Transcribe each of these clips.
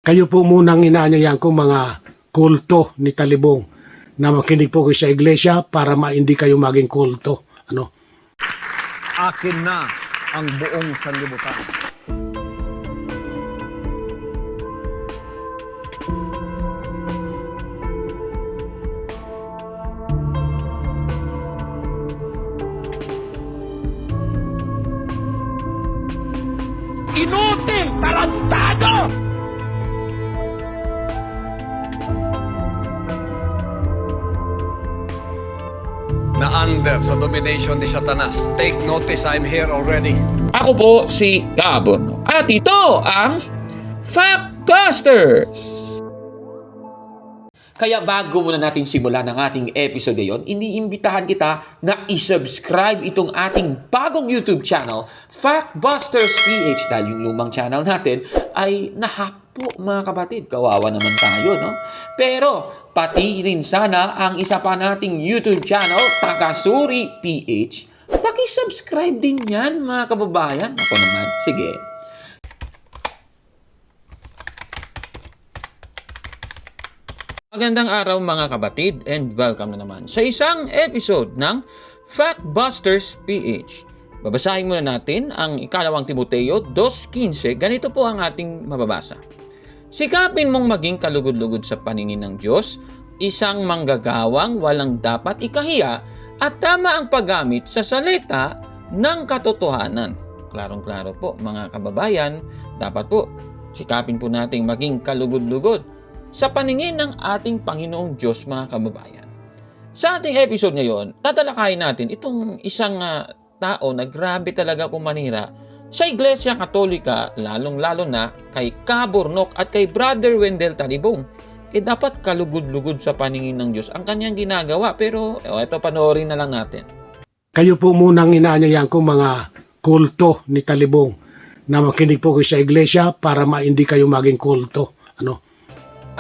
Kayo po munang inaanyayan ko mga kulto ni Talibong na makinig po kayo sa iglesia para hindi kayo maging kulto. Akin na ang buong sanlibutan. Inutil! Tarantado! Na under sa domination ni Satanas. Take notice, I'm here already. Ako po si Gabon. At ito ang Factbusters! Kaya bago muna natin simulan ang ating episode ngayon, iniimbitahan kita na isubscribe itong ating bagong YouTube channel, Factbusters PH, dahil yung lumang channel natin ay nahack po mga kapatid. Kawawa naman tayo, no? Pero pati rin sana ang isa pa nating YouTube channel, Takasuri PH. Paki-subscribe din yan mga kababayan. Ako naman, sige. Magandang araw mga kabatid and welcome na naman sa isang episode ng Factbusters PH. Babasahin muna natin ang ikalawang Timoteo 2:15. Ganito po ang ating mababasa. Sikapin mong maging kalugod-lugod sa paningin ng Diyos, isang manggagawang walang dapat ikahiya at tama ang paggamit sa salita ng katotohanan. Klarong-klaro po mga kababayan, dapat po sikapin po nating maging kalugod-lugod sa paningin ng ating Panginoong Diyos mga kababayan. Sa ating episode ngayon, tatalakayin natin itong isang tao na grabe talaga kumanira sa Iglesia Katolika, lalong-lalo na kay Ka Burnok at kay Brother Wendell Talibong. Dapat kalugod-lugod sa paningin ng Diyos ang kanyang ginagawa, pero ito panoorin na lang natin. Kayo po munang inaanyayan ko mga kulto ni Talibong na makinig po kayo sa iglesia para hindi kayo maging kulto.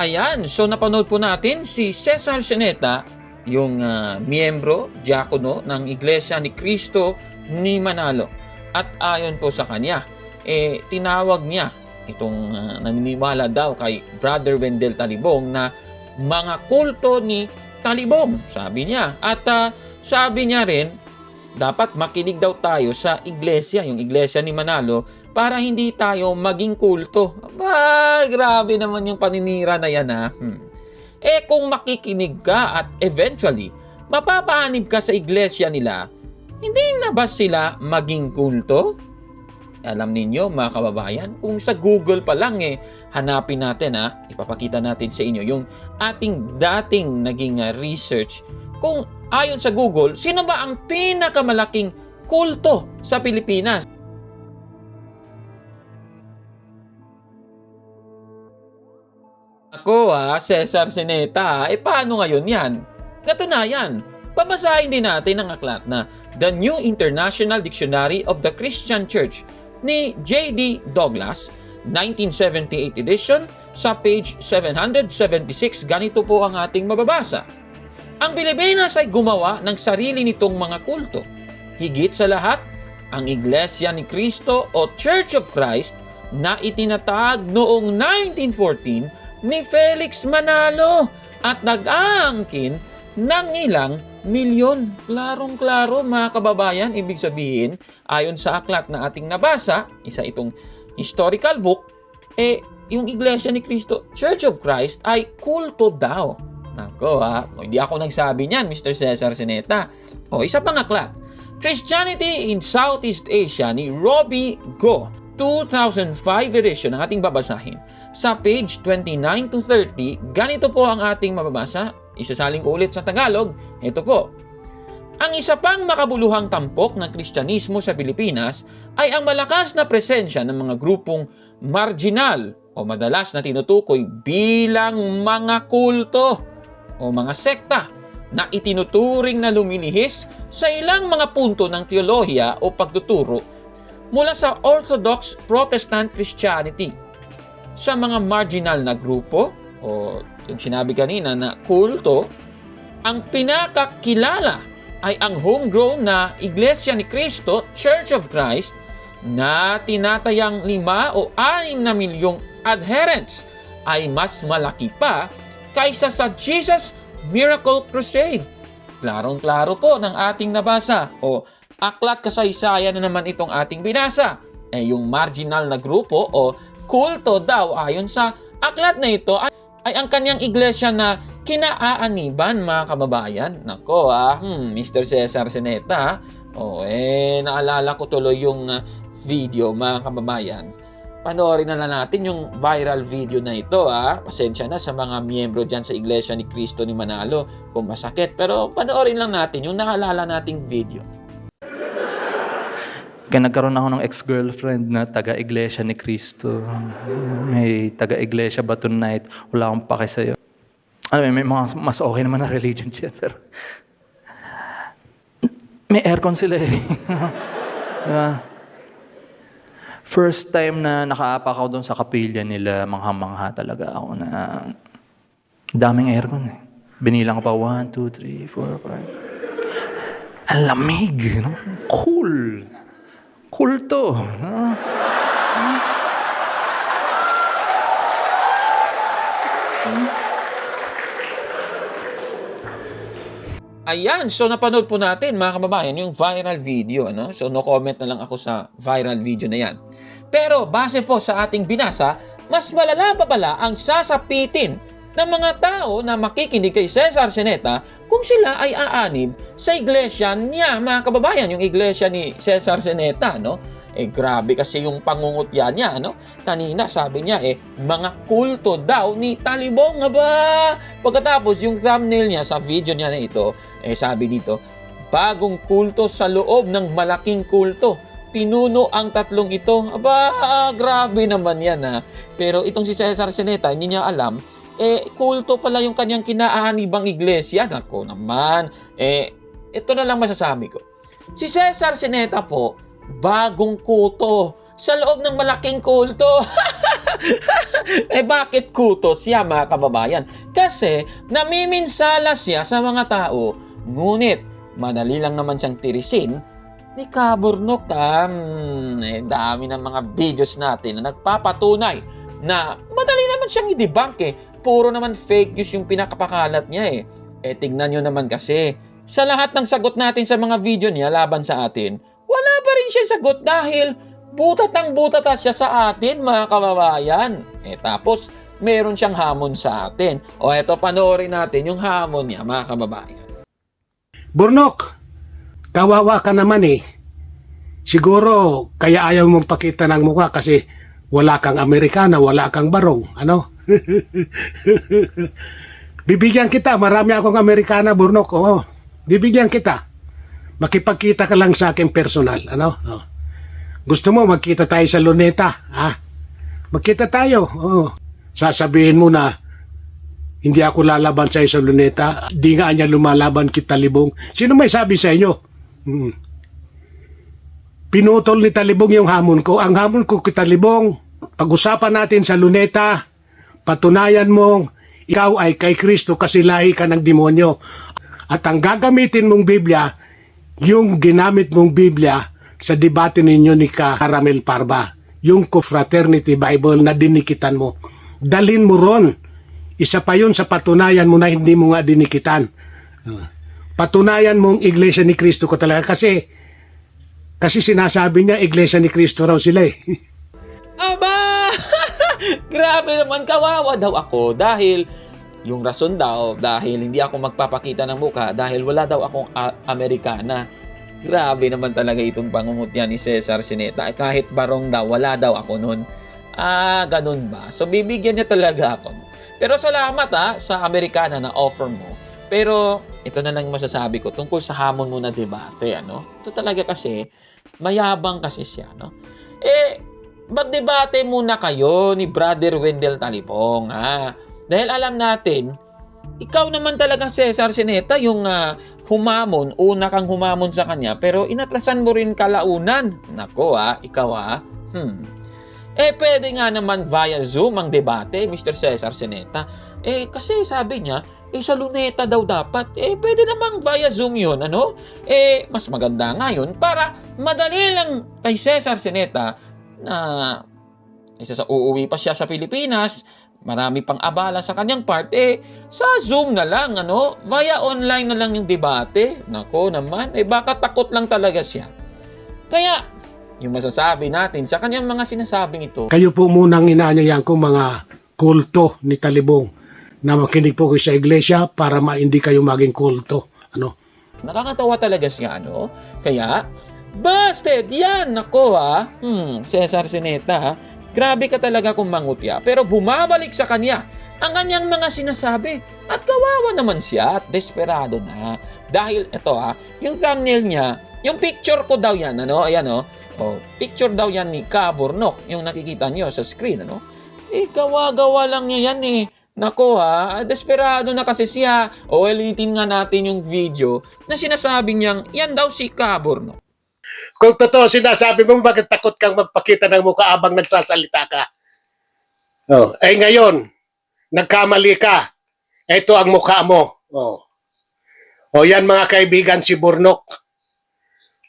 Ayan, so napanood po natin si Cesar Sineta, yung miyembro, diakono ng Iglesia ni Cristo ni Manalo. At ayon po sa kanya, tinawag niya itong naniniwala daw kay Brother Wendell Talibong na mga kulto ni Talibong, sabi niya. At sabi niya rin, dapat makinig daw tayo sa iglesia, yung iglesia ni Manalo, para hindi tayo maging kulto. Grabe naman yung paninira na yan ha. Kung makikinig ka at eventually mapapaanib ka sa iglesia nila, hindi na ba sila maging kulto? Alam ninyo mga kababayan, kung sa Google pa lang hanapin natin ipapakita natin sa inyo yung ating dating naging research. Kung ayon sa Google, sino ba ang pinakamalaking kulto sa Pilipinas? Ako Cesar Sineta, paano ngayon yan? Katunayan, babasahin din natin ang aklat na The New International Dictionary of the Christian Church ni J.D. Douglas, 1978 edition, sa page 776. Ganito po ang ating mababasa. Ang Pilipinas ay gumawa ng sarili nitong mga kulto. Higit sa lahat, ang Iglesia ni Cristo o Church of Christ na itinatag noong 1914 ni Felix Manalo at nag-aangkin ng ilang milyon. Klarong-klaro mga kababayan, ibig sabihin, ayon sa aklat na ating nabasa, isa itong historical book, yung Iglesia ni Cristo, Church of Christ, ay kulto daw. Nako hindi ako nagsabi niyan, Mr. Cesar Sineta. Isa pang aklat, Christianity in Southeast Asia ni Robbie Go, 2005 edition, ang ating babasahin. Sa page 29 to 30, ganito po ang ating mababasa. Isasaling ko ulit sa Tagalog. Ito po. Ang isa pang makabuluhang tampok ng Kristyanismo sa Pilipinas ay ang malakas na presensya ng mga grupong marginal o madalas na tinutukoy bilang mga kulto o mga sekta na itinuturing na lumilihis sa ilang mga punto ng teolohiya o pagtuturo mula sa Orthodox Protestant Christianity. Sa mga marginal na grupo o yung sinabi kanina na kulto, ang pinakakilala ay ang homegrown na Iglesia ni Cristo, Church of Christ, na tinatayang 5 o 6 na milyong adherents ay mas malaki pa kaysa sa Jesus Miracle Crusade. Klarong-klaro po ng ating nabasa. O aklat kasaysayan na naman itong ating binasa. Yung marginal na grupo o kulto daw ayon sa aklat na ito ay ang kanyang iglesia na kinaaaniban, mga kababayan. Nako Mr. Cesar Sineta. Naalala ko tuloy yung video, mga kababayan. Panoorin na lang natin yung viral video na ito. Pasensya na sa mga miyembro dyan sa Iglesia ni Cristo ni Manalo kung masakit. Pero panoorin lang natin yung naalala nating video. Kaya nagkaroon ako ng ex-girlfriend na taga-iglesia ni Cristo. May taga-iglesia ba tonight? Wala akong pake sa'yo. Alam mo, may mga mas okay naman na religion siya. Pero may aircon sila eh. Diba? First time na nakaapak ako doon sa kapilya nila, mangha-mangha talaga ako na daming aircon eh. Binilang ko pa 1, 2, 3, 4, 5. Ang lamig. No? Cool. Cool to. Ayan, so napanood po natin, mga kababayan, yung viral video. So no comment na lang ako sa viral video na yan. Pero base po sa ating binasa, mas malala pa pala ang sasapitin ng mga tao na makikinig kay Cesar Sineta kung sila ay aanib sa iglesia niya, mga kababayan, yung iglesia ni Cesar Sineta, grabe kasi yung pangungutya niya, Kanina sabi niya, mga kulto daw ni Talibong, Pagkatapos yung thumbnail niya sa video niya na ito, sabi dito, bagong kulto sa loob ng malaking kulto. Pinuno ang tatlong ito. Grabe naman yan, Pero itong si Cesar Sineta, hindi niya alam, kulto pala yung kanyang kinaaanibang iglesia. Nako naman. Ito na lang masasabi ko. Si Cesar Sineta po, bagong kulto sa loob ng malaking kulto. Bakit kulto siya, mga kababayan? Kasi namiminsala siya sa mga tao, ngunit madali lang naman siyang tirisin ni Kaburnok. Dami ng mga videos natin na nagpapatunay na madali naman siyang i-debunk Puro naman fake news yung pinakapakalat niya tignan nyo naman kasi, sa lahat ng sagot natin sa mga video niya laban sa atin, wala pa rin siya sagot dahil butatang-butata siya sa atin, mga kababayan. Tapos, meron siyang hamon sa atin. Eto, panoorin natin yung hamon niya, mga kababayan. Burnok, kawawa ka naman Siguro, kaya ayaw mong pakita ng mukha kasi wala kang Amerikana, wala kang barong. Bibigyan kita, marami akong Amerikana, Burnok. Bibigyan kita. Makipagkita ka lang sa akin personal. Gusto mo magkita tayo sa Luneta? Magkita tayo. Sasabihin mo na hindi ako lalaban sa sa Luneta. Di nga niya lumalaban kay Talibong. Sino may sabi sa inyo? Pinutol ni Talibong yung hamon ko. Ang hamon ko kay Talibong, pag-usapan natin sa Luneta, patunayan mong ikaw ay kay Kristo kasi lahi ka ng demonyo. At ang gagamitin mong Biblia, yung ginamit mong Biblia sa debate ninyo ni Caramel Parba, yung Confraternity Bible na dinikitan mo. Dalhin mo ron. Isa pa yun sa patunayan mo na hindi mo nga dinikitan. Patunayan mong Iglesia ni Cristo ko talaga kasi sinasabi niya Iglesia ni Cristo raw sila Grabe naman, kawawa daw ako dahil yung rason daw, dahil hindi ako magpapakita ng mukha dahil wala daw akong Amerikana. Grabe naman talaga itong pangungutya ni Cesar Sineta. Kahit barong daw, wala daw ako nun. Ganun ba? So bibigyan niya talaga ako. Pero salamat sa Amerikana na offer mo. Pero ito na lang masasabi ko tungkol sa hamon mo na debate. Ito talaga kasi, mayabang kasi siya. Magdebate muna kayo ni Brother Wendell Talibong, Dahil alam natin, ikaw naman talaga, Cesar Sineta, yung humamon, una kang humamon sa kanya, pero inatrasan mo rin kalaunan. Nako, ikaw, pwede nga naman via Zoom ang debate, Mr. Cesar Sineta. Kasi sabi niya, sa Luneta daw dapat. Pwede namang via Zoom yun, mas maganda nga yun para madali lang kay Cesar Sineta na uuwi pa siya sa Pilipinas, marami pang abala sa kanyang part, sa Zoom na lang, via online na lang yung debate. Nako naman, baka takot lang talaga siya. Kaya, yung masasabi natin sa kanyang mga sinasabing ito, Kayo po munang inaanyayan ko mga kulto ni Talibong na makinig po kayo sa iglesia para hindi kayo maging kulto. nakakatawa talaga siya, Kaya, busted! Yan! Nako, Cesar Sineta, grabe ka talaga kung mangutya. Pero bumabalik sa kanya ang kanyang mga sinasabi. At kawawa naman siya at desperado na. Dahil ito, yung thumbnail niya, yung picture ko daw yan, Ayan, picture daw yan ni Kaburnok, yung nakikita niyo sa screen, gawa-gawa lang niya yan, Nako desperado na kasi siya. Ulitin nga natin yung video na sinasabi niyang yan daw si Kaburnok. Kung totoo sinasabi mo, bakit takot kang magpakita ng mukha habang nagsasalita ka? Ngayon, nagkamali ka. Ito ang mukha mo. Yan mga kaibigan, si Burnok.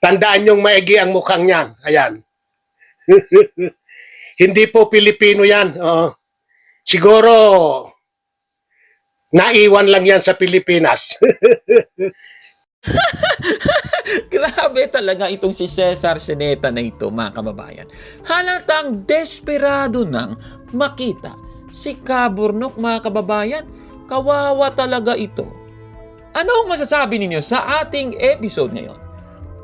Tandaan niyong maigi ang mukhang niyan. Ayan. Hindi po Pilipino yan. Siguro, naiwan lang yan sa Pilipinas. Grabe talaga itong si Cesar Sineta na ito, mga kababayan. Halatang desperado nang makita si Kaburnok, mga kababayan. Kawawa talaga ito. Ano ang masasabi ninyo sa ating episode ngayon?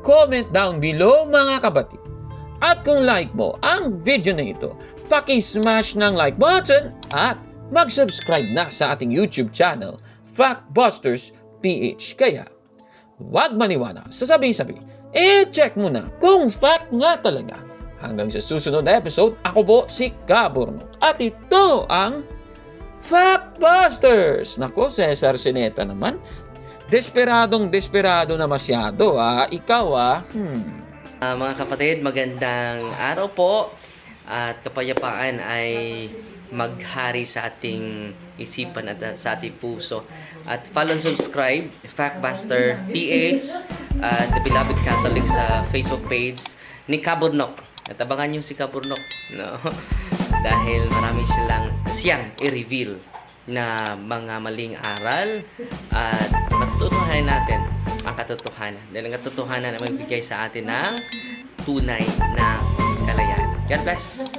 Comment down below, mga kapatid. At kung like mo ang video na ito, paki-smash ng like button at mag-subscribe na sa ating YouTube channel, Factbusters PH. Kaya, huwag maniwala sa sabi-sabi. Check mo na kung fact nga talaga. Hanggang sa susunod na episode, ako po si Kaburnok. At ito ang Factbusters. Nako, Cesar Sineta naman. Desperadong desperado na masyado, Ikaw, Mga kapatid, magandang araw po. At kapayapaan ay maghari sa ating isipan at sa ating puso. At follow and subscribe, Factbuster PH, The Beloved Catholic sa Facebook page ni Kaburnok. At abangan nyo si Kaburnok, dahil marami siyang i-reveal na mga maling aral at matutuhanan natin ang katotohanan. Dahil ang katotohanan ay magbigay sa atin ng tunay na kalayaan. God bless!